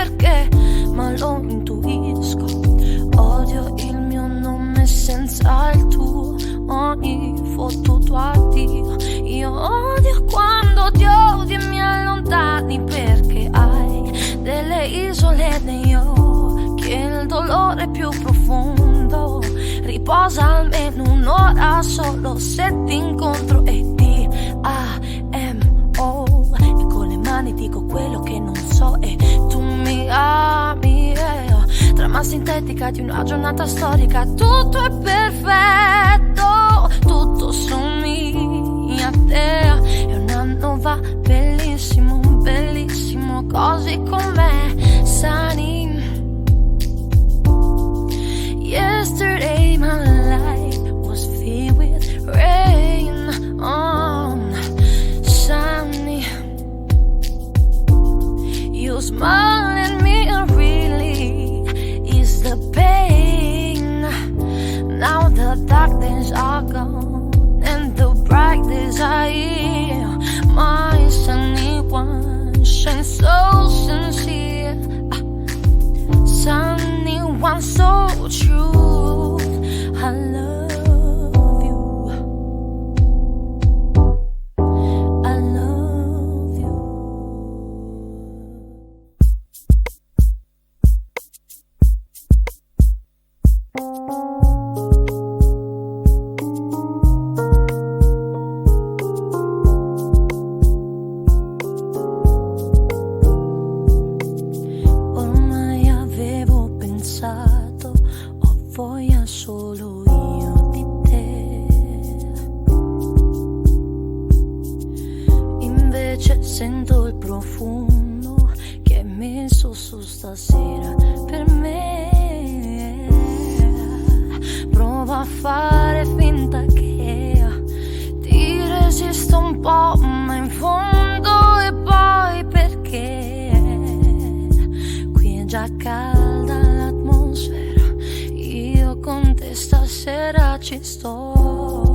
perché, ma lo intuisco. Odio il mio nome senza il tuo, ogni fottuto addio. Io odio quando ti odi e mi allontani, perché hai delle isole negli occhi e il dolore più profondo riposa almeno un'ora solo se ti incontro. E T-A-M-O, e con le mani dico quello che non so e tu mi ami, yeah. Trama sintetica di una giornata storica, tutto è perfetto, tutto somiglia a te. E un anno va bellissimo, bellissimo, così com'è, sunny. Yesterday my life was filled with rain, sunny. You smile at me and really is the pain. Now the dark days are gone and the bright days are here. My sunny one shines so sincere, sunny one so true. I love you, I love you. Ormai avevo pensato, ho voglia solo io di te. Invece sento il profumo che hai messo su stasera per me. Prova a fare finta che ti resisto un po', ma in fondo e poi perché qui è già calda l'atmosfera, io con te stasera ci sto.